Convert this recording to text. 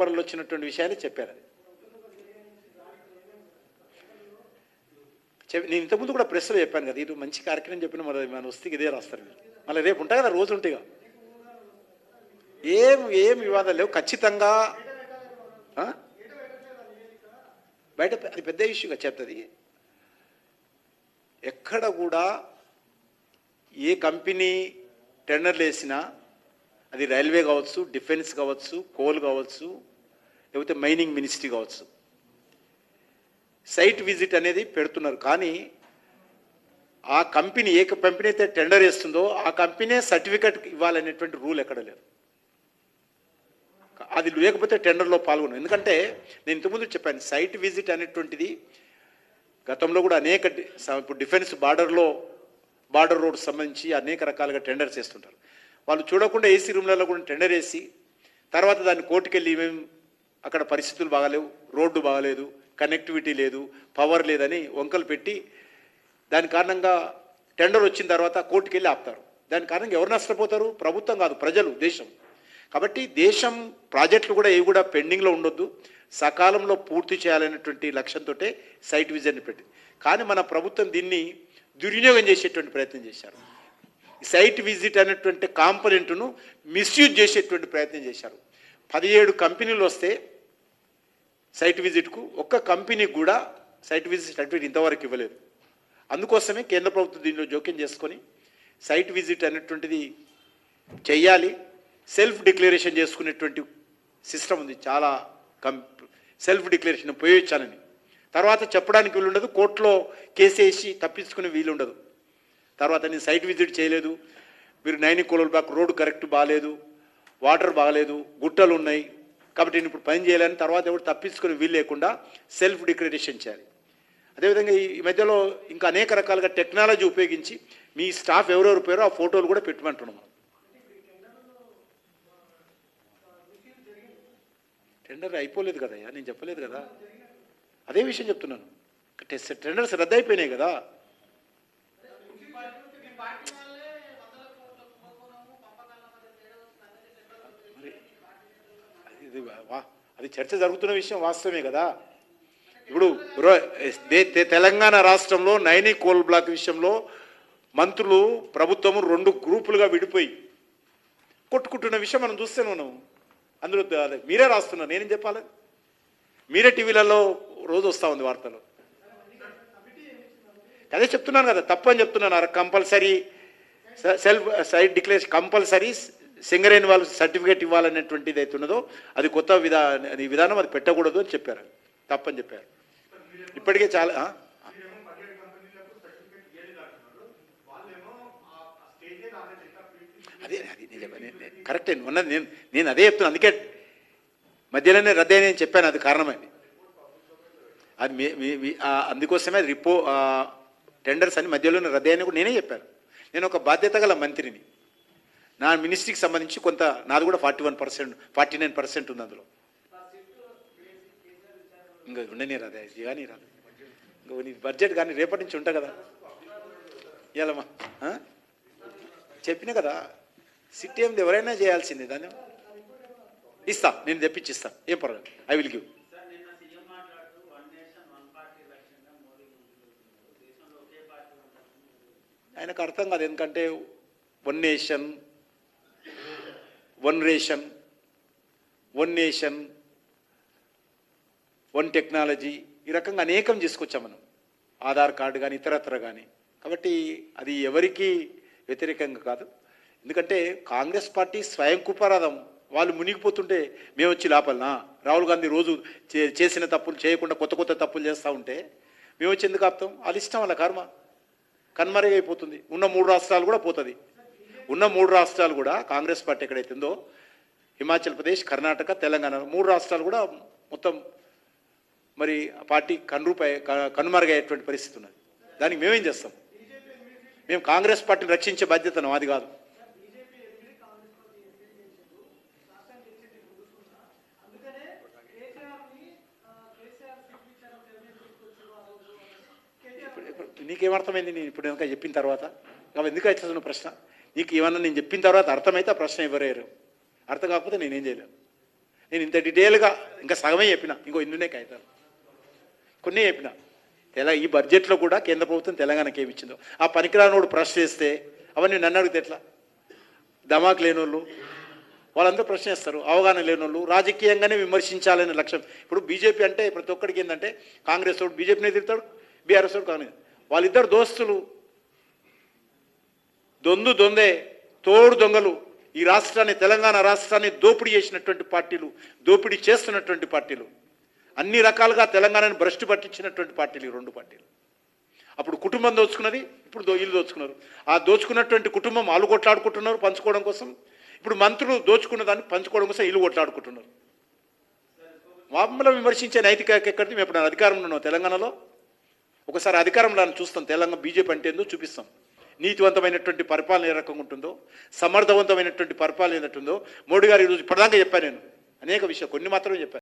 పేపర్లో వచ్చినటువంటి విషయాన్ని చెప్పారు. నేను ఇంతకుముందు కూడా ప్రెస్లో చెప్పాను కదా, ఇది మంచి కార్యక్రమం చెప్పిన మన వస్తే ఇదే రాస్తారు మీరు. మళ్ళీ రేపు ఉంటాయి కదా, రోజు ఉంటాయిగా, ఏం వివాదాలు లేవు ఖచ్చితంగా. బయట అది పెద్ద ఇష్యూగా చెప్తుంది. ఎక్కడ కూడా ఏ కంపెనీ టెండర్లు వేసినా, అది రైల్వే కావచ్చు, డిఫెన్స్ కావచ్చు, కోల్ కావచ్చు, లేకపోతే మైనింగ్ మినిస్ట్రీ కావచ్చు, సైట్ విజిట్ అనేది పెడుతున్నారు. కానీ ఆ కంపెనీ ఏ కంపెనీ అయితే టెండర్ వేస్తుందో ఆ కంపెనీ సర్టిఫికెట్ ఇవ్వాలనేటువంటి రూల్ ఎక్కడ లేదు. అది లేకపోతే టెండర్లో పాల్గొను. ఎందుకంటే నేను ఇంతకుముందు చెప్పాను, సైట్ విజిట్ అనేటువంటిది గతంలో కూడా అనేక, ఇప్పుడు డిఫెన్స్ బార్డర్ రోడ్ సంబంధించి అనేక రకాలుగా టెండర్స్ వేస్తుంటారు. వాళ్ళు చూడకుండా ఏసీ రూమ్లలో కూడా టెండర్ వేసి తర్వాత దాన్ని కోర్టుకెళ్ళి అక్కడ పరిస్థితులు బాగాలేవు, రోడ్డు బాగాలేదు, కనెక్టివిటీ లేదు, పవర్ లేదని వంకలు పెట్టి దాని కారణంగా టెండర్ వచ్చిన తర్వాత కోర్టుకెళ్ళి ఆపుతారు. దాని కారణంగా ఎవరు నష్టపోతారు? ప్రభుత్వం కాదు, ప్రజలు, దేశం. కాబట్టి దేశం ప్రాజెక్టులు కూడా ఏవి కూడా పెండింగ్లో ఉండొద్దు, సకాలంలో పూర్తి చేయాలనేటువంటి లక్ష్యంతో సైట్ విజిట్ని పెట్టింది. కానీ మన ప్రభుత్వం దీన్ని దుర్వినియోగం చేసేటువంటి ప్రయత్నం చేశారు. సైట్ విజిట్ అనేటువంటి కాంపనెంట్ను మిస్యూజ్ చేసేటువంటి ప్రయత్నం చేశారు. 17 కంపెనీలు వస్తే సైట్ విజిట్కు, ఒక్క కంపెనీకి కూడా సైట్ విజిట్ సర్టిఫికేట్ ఇంతవరకు ఇవ్వలేదు. అందుకోసమే కేంద్ర ప్రభుత్వం దీనిలో జోక్యం చేసుకొని సైట్ విజిట్ అనేటువంటిది చెయ్యాలి. సెల్ఫ్ డిక్లరేషన్ చేసుకునేటువంటి సిస్టమ్ ఉంది, చాలా సెల్ఫ్ డిక్లరేషన్ పోయొచ్చానని తర్వాత చెప్పడానికి వీలుండదు, కోర్టులో కేసు వేసి తప్పించుకునే వీలుండదు. తర్వాత నేను సైట్ విజిట్ చేయలేదు, మీరు 9 కోలల్ బ్లాక్ రోడ్డు కరెక్ట్ బాగాలేదు, వాటర్ బాగాలేదు, గుట్టలు ఉన్నాయి, కాబట్టి నేను ఇప్పుడు పని చేయాలని తర్వాత ఎవరు తప్పించుకుని వీలు లేకుండా సెల్ఫ్ డిక్లరేషన్ చేయాలి. అదేవిధంగా ఈ మధ్యలో ఇంకా అనేక రకాలుగా టెక్నాలజీ ఉపయోగించి మీ స్టాఫ్ ఎవరెవరు పేరో ఆ ఫోటోలు కూడా పెట్టమంటున్నాం. టెండర్ అయిపోలేదు కదా, నేను చెప్పలేదు కదా, అదే విషయం చెప్తున్నాను. టెండర్స్ రద్దు అయిపోయినాయి కదా. అది చర్చ జరుగుతున్న విషయం వాస్తవమే కదా. ఇప్పుడు తెలంగాణ రాష్ట్రంలో 9 కోల్ బ్లాక్ విషయంలో మంత్రులు, ప్రభుత్వము 2 గ్రూపులుగా విడిపోయి కొట్టుకుంటున్న విషయం మనం చూస్తూనే ఉన్నాం. అందులో మీరే రాస్తున్నారు, నేనేం చెప్పాలి? మీరే టీవీలలో రోజు వస్తూ ఉంది వార్తలు. అదే చెప్తున్నాను కదా, తప్పని చెప్తున్నాను. Compulsory self site declaration compulsory Singareni వాళ్ళు సర్టిఫికేట్ ఇవ్వాలనేటువంటిది అయితే ఉన్నదో అది కొత్త విధానం, అది పెట్టకూడదు అని చెప్పారు, తప్పని చెప్పారు. ఇప్పటికే చాలా అదే కరెక్టే ఉన్నది. నేను అదే చెప్తున్నాను, అందుకే మధ్యలోనే రద్దు నేను చెప్పాను, అది కారణమైంది. అది అందుకోసమే అది టెండర్స్ అని మధ్యలోనే రద్దు అని కూడా నేనే చెప్పాను. నేను ఒక బాధ్యత గల మంత్రిని, నా మినిస్ట్రీకి సంబంధించి కొంత నాది కూడా 41%, 49% ఉంది అందులో. ఇంకా ఉండని రాదే, ఇది కానీ రాదు, ఇంకా నీ బడ్జెట్ కానీ రేపటి నుంచి ఉంటా కదా. ఇవ్వాలమ్మా చెప్పినా కదా, సిటీ ఏమిది ఎవరైనా చేయాల్సిందే, దాన్ని ఇస్తా, నేను తెప్పించిస్తా, ఏం పర్వాలేదు, ఐ విల్ గివ్. ఆయనకు అర్థం కాదు, ఎందుకంటే 1 నేషన్ 1 రేషన్, 1 నేషన్ 1 టెక్నాలజీ, ఈ రకంగా అనేకం తీసుకొచ్చాం మనం, ఆధార్ కార్డు కానీ ఇతరత్ర కానీ. కాబట్టి అది ఎవరికి వ్యతిరేకంగా కాదు. ఎందుకంటే కాంగ్రెస్ పార్టీ స్వయం కుపరాధం, వాళ్ళు మునిగిపోతుంటే మేము వచ్చి లాపాలనా? రాహుల్ గాంధీ రోజు చేసిన తప్పులు చేయకుండా కొత్త తప్పులు చేస్తూ ఉంటే మేము వచ్చి ఎందుకు ఆపుతాం? వాళ్ళ ఇష్టం, వాళ్ళ కర్మ, కన్మరుగైపోతుంది. ఉన్న 3 రాష్ట్రాలు కూడా పోతుంది. ఉన్న 3 రాష్ట్రాలు కూడా కాంగ్రెస్ పార్టీ ఎక్కడైతుందో, హిమాచల్ ప్రదేశ్, కర్ణాటక, తెలంగాణ 3 రాష్ట్రాలు కూడా మొత్తం మరి ఆ పార్టీ కనుమరుగయ్యేటువంటి పరిస్థితి ఉన్నది. దానికి మేమేం చేస్తాం? మేము కాంగ్రెస్ పార్టీని రక్షించే బాధ్యత నాది కాదు. నీకేమర్థమైంది నేను ఇప్పుడు ఇంకా చెప్పిన తర్వాత? ఎందుకు అవుతున్న ప్రశ్న నీకు ఏమన్నా నేను చెప్పిన తర్వాత అర్థమైతే ఆ ప్రశ్న ఎవరేరు, అర్థం కాకపోతే నేనేం చేయలేను. నేను ఇంత డీటెయిల్గా ఇంకా సగమే చెప్పిన, ఇంకో ఇందునే కాగితాలు కొన్ని చెప్పిన. ఈ బడ్జెట్లో కూడా కేంద్ర ప్రభుత్వం తెలంగాణకి ఏమి ఇచ్చిందో ఆ పనికిరానోడు ప్రశ్న చేస్తే అవన్నీ నన్ను అడిగితే ఎట్లా? దమాక్ లేనోళ్ళు వాళ్ళందరూ ప్రశ్నిస్తారు, అవగాహన లేనోళ్ళు రాజకీయంగానే విమర్శించాలనే లక్ష్యం. ఇప్పుడు బీజేపీ అంటే ప్రతి ఒక్కడికి ఏంటంటే కాంగ్రెస్ వాడు బీజేపీని తిడతాడు, బీఆర్ఎస్ వాడు కాంగ్రెస్. వాళ్ళిద్దరు దోస్తులు, దొందే తోడు దొంగలు. ఈ రాష్ట్రాన్ని, తెలంగాణ రాష్ట్రాన్ని దోపిడీ చేసినటువంటి పార్టీలు, దోపిడీ చేస్తున్నటువంటి పార్టీలు, అన్ని రకాలుగా తెలంగాణను భ్రష్టు పట్టించినటువంటి పార్టీలు ఈ రెండు పార్టీలు. అప్పుడు కుటుంబం దోచుకున్నది, ఇప్పుడు వీళ్ళు దోచుకున్నారు. ఆ దోచుకున్నటువంటి కుటుంబం వాళ్ళు కొట్లాడుకుంటున్నారు పంచుకోవడం కోసం. ఇప్పుడు మంత్రులు దోచుకున్న దాన్ని పంచుకోవడం కోసం వీళ్ళు కొట్లాడుకుంటున్నారు. మమ్మల్ని విమర్శించే నైతిక ఎక్కడిది? మేము ఎప్పుడు అధికారంలో ఉన్నాం తెలంగాణలో. ఒకసారి అధికారంలో చూస్తాం తెలంగాణ బీజేపీ అంటే ఏందో చూపిస్తాం. నీతివంతమైనటువంటి పరిపాలన ఏ రకంగా ఉంటుందో, సమర్థవంతమైనటువంటి పరిపాలన ఏదట్టుందో. మోడీ గారు ఈరోజు ఇప్పటిదాకా చెప్పాను నేను అనేక విషయాలు, కొన్ని మాత్రమే చెప్పాను.